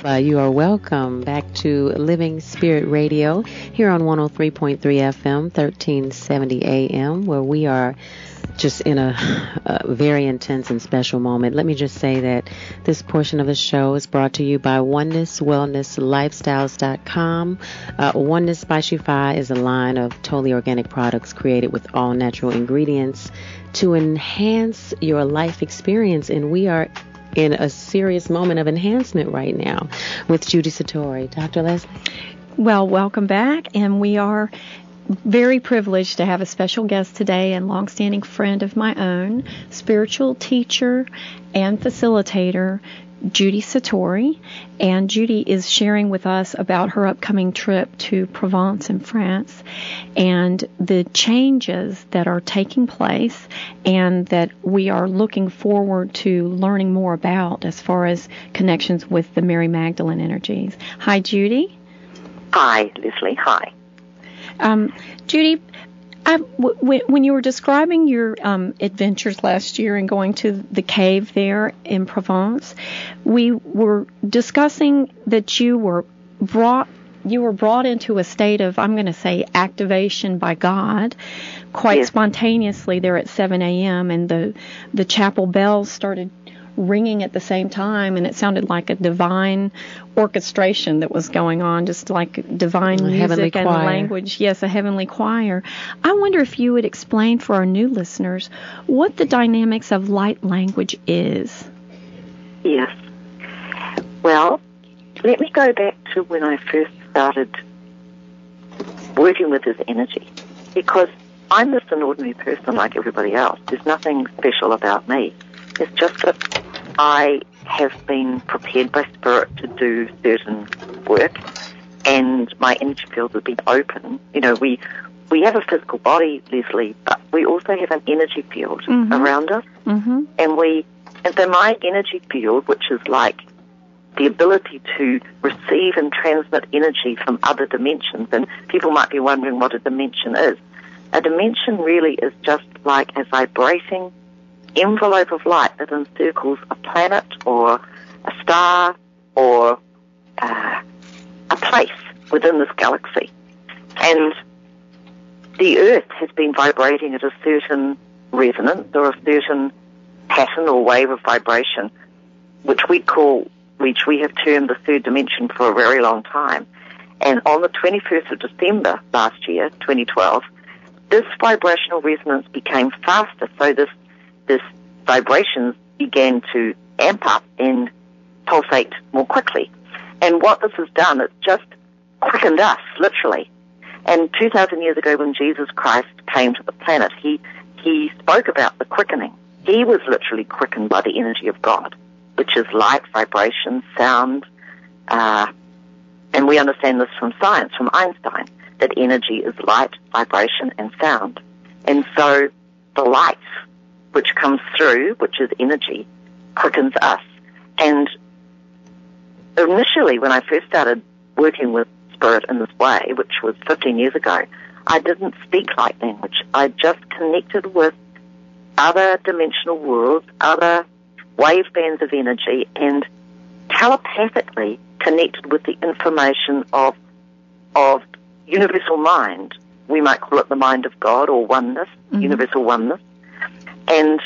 You are welcome back to Living Spirit Radio here on 103.3 FM, 1370 AM, where we are just in a very intense and special moment. Let me just say that this portion of the show is brought to you by Oneness Wellness Lifestyles.com. Oneness by Shifa is a line of totally organic products created with all natural ingredients to enhance your life experience, and we are in a serious moment of enhancement right now with Judy SATORI. Dr. Leslie? Well, welcome back, and we are very privileged to have a special guest today and longstanding friend of my own, spiritual teacher and facilitator, Judy SATORI. And Judy is sharing with us about her upcoming trip to Provence in France and the changes that are taking place and that we are looking forward to learning more about as far as connections with the Mary Magdalene energies. Hi, Judy. Hi, Leslie. Hi. Judy, when you were describing your adventures last year and going to the cave there in Provence, we were discussing that you were brought into a state of, I'm going to say, activation by God quite spontaneously there at 7 a.m. and the chapel bells started ringing at the same time, and it sounded like a divine orchestration that was going on, just like divine music and language. Yes, a heavenly choir. I wonder if you would explain for our new listeners what the dynamics of light language is. Yes. Well, let me go back to when I first started working with this energy, because I'm just an ordinary person like everybody else. There's nothing special about me. It's just that I have been prepared by Spirit to do certain work, and my energy fields have been open. You know, we have a physical body, Leslie, but we also have an energy field around us. Mm-hmm. And so my energy field, which is like the ability to receive and transmit energy from other dimensions, and people might be wondering what a dimension is. A dimension really is just like a vibrating envelope of light that encircles a planet or a star or a place within this galaxy. And the Earth has been vibrating at a certain resonance or a certain pattern or wave of vibration, which we have termed the third dimension for a very long time. And on the 21st of December last year, 2012, this vibrational resonance became faster, so this vibrations began to amp up and pulsate more quickly. And what this has done, it's just quickened us, literally. And 2,000 years ago when Jesus Christ came to the planet, he spoke about the quickening. He was literally quickened by the energy of God, which is light, vibration, sound. And we understand this from science, from Einstein, that energy is light, vibration, and sound. And so the light which comes through, which is energy, quickens us. And initially, when I first started working with Spirit in this way, which was 15 years ago, I didn't speak light language. I just connected with other dimensional worlds, other wave bands of energy, and telepathically connected with the information of universal mind. We might call it the mind of God or oneness, universal oneness. And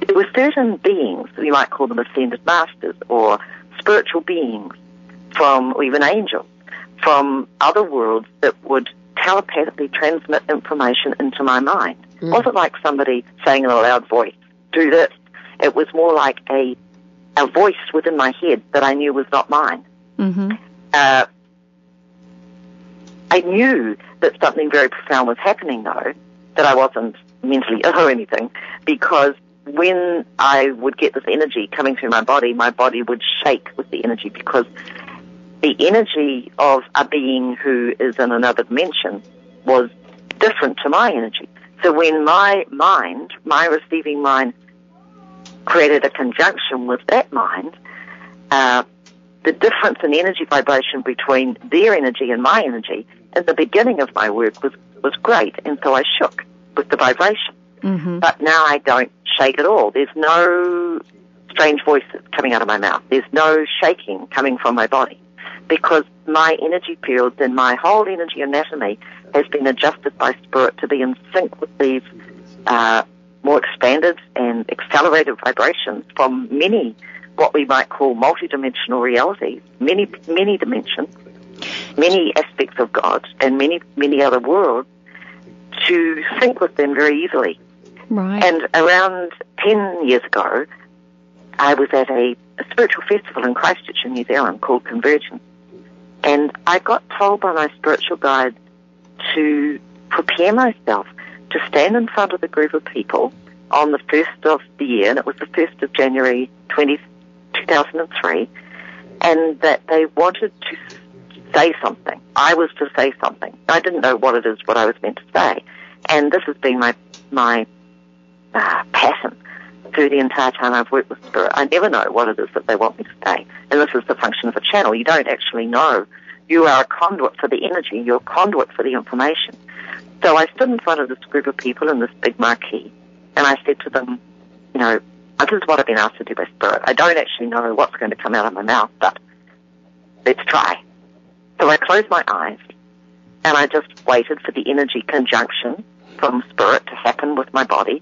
there were certain beings, we might call them ascended masters or spiritual beings, or even angels, from other worlds that would telepathically transmit information into my mind. It wasn't like somebody saying in a loud voice, do this. It was more like a voice within my head that I knew was not mine. Mm-hmm. I knew that something very profound was happening, though, that I wasn't mentally ill or anything, because when I would get this energy coming through my body would shake with the energy, because the energy of a being who is in another dimension was different to my energy. So when my mind, my receiving mind, created a conjunction with that mind, the difference in energy vibration between their energy and my energy in the beginning of my work was great, and so I shook with the vibration. Mm-hmm. But now I don't shake at all. There's no strange voices coming out of my mouth. There's no shaking coming from my body, because my energy fields and my whole energy anatomy has been adjusted by Spirit to be in sync with these more expanded and accelerated vibrations from many, what we might call multidimensional realities, many dimensions, many aspects of God, and many other worlds, to sync with them very easily. Right. And around 10 years ago, I was at a spiritual festival in Christchurch in New Zealand called Convergence. And I got told by my spiritual guide to prepare myself to stand in front of a group of people on the 1st of the year, and it was the 1st of January 2003, and that they wanted to say something. I was to say something. I didn't know what it is, what I was meant to say. And this has been my pattern through the entire time I've worked with Spirit. I never know what it is that they want me to say. And this is the function of a channel. You don't actually know. You are a conduit for the energy. You're a conduit for the information. So I stood in front of this group of people in this big marquee, and I said to them, you know, this is what I've been asked to do by Spirit. I don't actually know what's going to come out of my mouth, but let's try. So I closed my eyes, and I just waited for the energy conjunction from Spirit to happen with my body.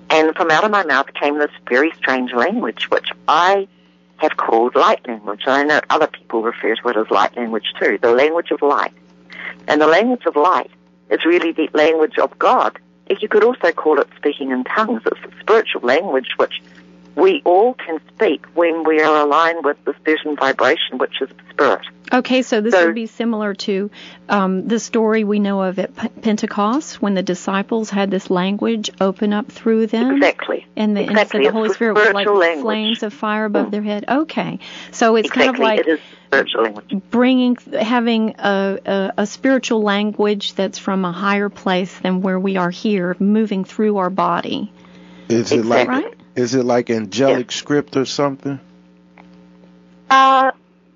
And from out of my mouth came this very strange language, which I have called light language. And I know other people refer to it as light language too, the language of light. And the language of light is really the language of God. You could also call it speaking in tongues. It's a spiritual language which we all can speak when we are aligned with the certain vibration, which is Spirit. Okay, so this would be similar to the story we know of at Pentecost, when the disciples had this language open up through them. Exactly. And the Holy Spirit was like flames of fire above their head. Okay, so it's kind of like it is spiritual language. Having a spiritual language that's from a higher place than where we are here, moving through our body. Is it like right? Is it like angelic script or something?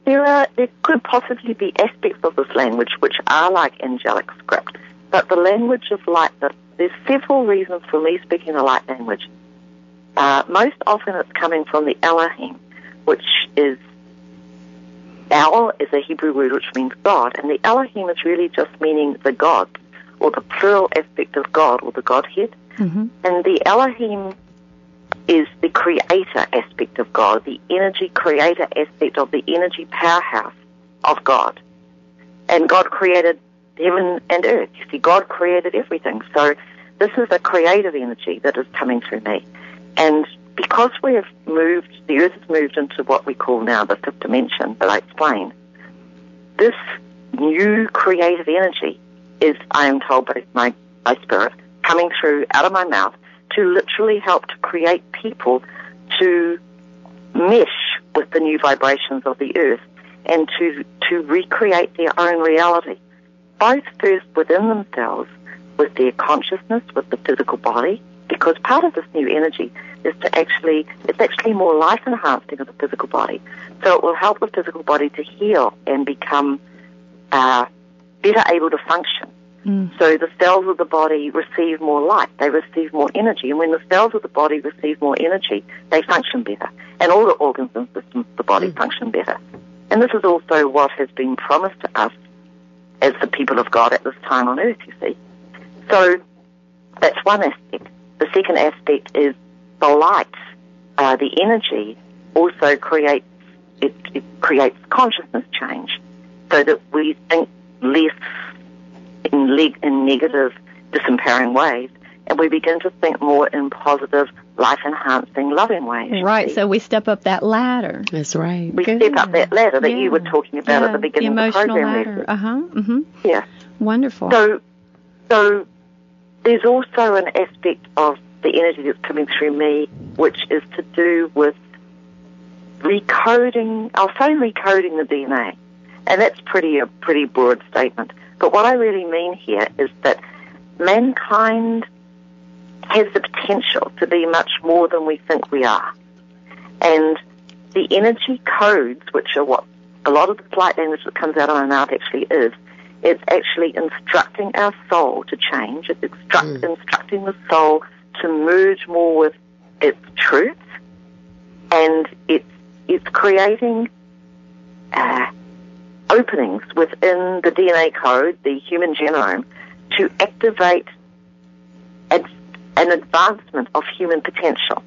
There could possibly be aspects of this language which are like angelic script, but the language of light, there's several reasons for me speaking the light language. Most often it's coming from the Elohim, which is, El is a Hebrew word which means God, and the Elohim is really just meaning the gods, or the plural aspect of God, or the Godhead. Mm-hmm. And the Elohim is the creator aspect of God, the energy creator aspect of the energy powerhouse of God. And God created heaven and earth. You see, God created everything. So this is a creative energy that is coming through me. And because we have moved, the earth has moved into what we call now the fifth dimension that I explained, this new creative energy is, I am told by my Spirit, coming through out of my mouth to literally help to create people to mesh with the new vibrations of the earth and to recreate their own reality, both first within themselves, with their consciousness, with the physical body, because part of this new energy is it's actually more life-enhancing of the physical body. So it will help the physical body to heal and become better able to function. So the cells of the body receive more light, they receive more energy, and when the cells of the body receive more energy, they function better, and all the organs and systems of the body function better. And this is also what has been promised to us as the people of God at this time on earth, you see. So that's one aspect. The second aspect is the light, the energy also creates consciousness change, so that we think less in negative, disempowering ways, and we begin to think more in positive, life-enhancing, loving ways. Right, so we step up that ladder. That's right. We step up that ladder that you were talking about at the beginning of the program. The emotional ladder. Yeah. Wonderful. So there's also an aspect of the energy that's coming through me, which is to do with recoding, recoding the DNA. And that's a pretty broad statement. But what I really mean here is that mankind has the potential to be much more than we think we are. And the energy codes, which are what a lot of the light language that comes out of our mouth actually is, it's actually instructing our soul to change. It's instructing the soul to merge more with its truth and it's creating openings within the DNA code, the human genome, to activate an advancement of human potential.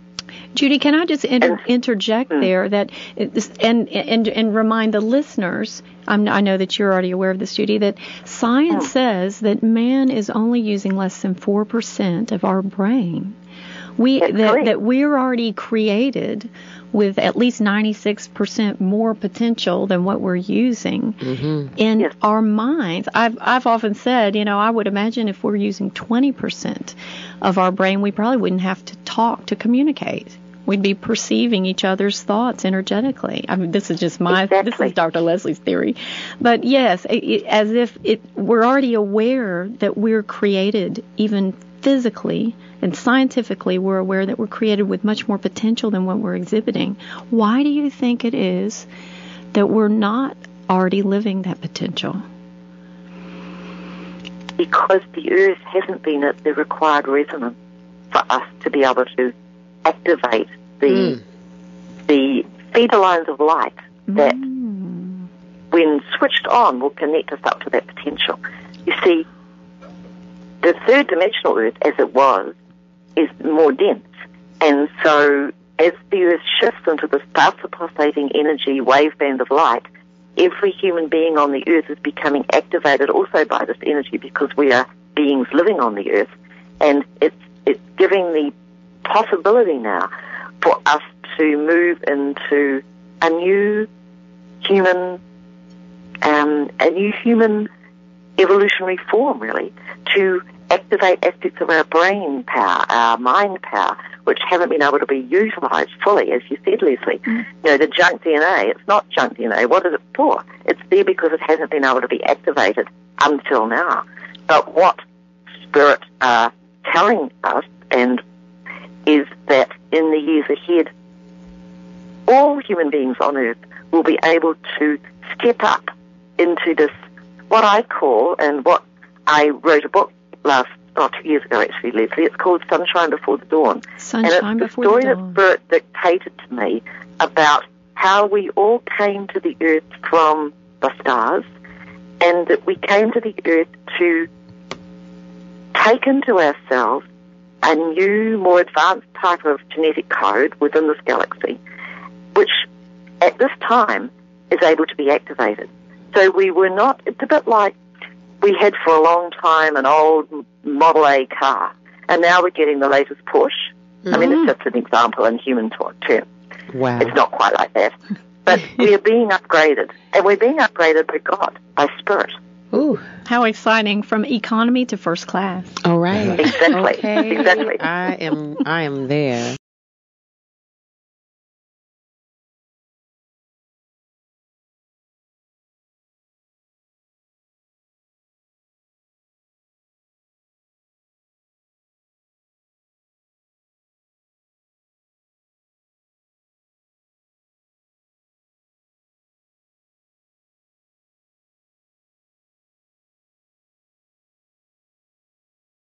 Judy, can I just interject there and remind the listeners, I know that you're already aware of this, Judy, that science says that man is only using less than 4% of our brain. That we're already created with at least 96% more potential than what we're using in our minds. I've often said, I would imagine if we're using 20% of our brain, we probably wouldn't have to talk to communicate. We'd be perceiving each other's thoughts energetically. I mean, this is just this is Dr. Leslie's theory. But yes, as if we're already aware that we're created even physically and scientifically, we're aware that we're created with much more potential than what we're exhibiting. Why do you think it is that we're not already living that potential? Because the earth hasn't been at the required resonance for us to be able to activate the feeder lines of light that, when switched on, will connect us up to that potential. You see, the third dimensional earth, as it was, is more dense. And so as the earth shifts into the faster pulsating energy waveband of light, every human being on the earth is becoming activated also by this energy, because we are beings living on the earth. And it's giving the possibility now for us to move into a new human evolutionary form, really, to activate aspects of our brain power, our mind power, which haven't been able to be utilized fully, as you said, Leslie. The junk DNA, it's not junk DNA. What is it for? It's there because it hasn't been able to be activated until now. But what Spirit are telling us is that in the years ahead, all human beings on Earth will be able to step up into this, what I call, and what I wrote a book 2 years ago, actually, Leslie. It's called Sunshine Before the Dawn. And it's the story that Spirit dictated to me about how we all came to the Earth from the stars, and that we came to the Earth to take into ourselves a new, more advanced type of genetic code within this galaxy, which at this time is able to be activated. So we were not, it's a bit like we had for a long time an old Model A car, and now we're getting the latest Porsche. I mean, it's just an example in human terms. Wow. It's not quite like that. But we are being upgraded, and we're being upgraded by God, by Spirit. Ooh, how exciting! From economy to first class. All right. Exactly. Okay. Exactly. I am there.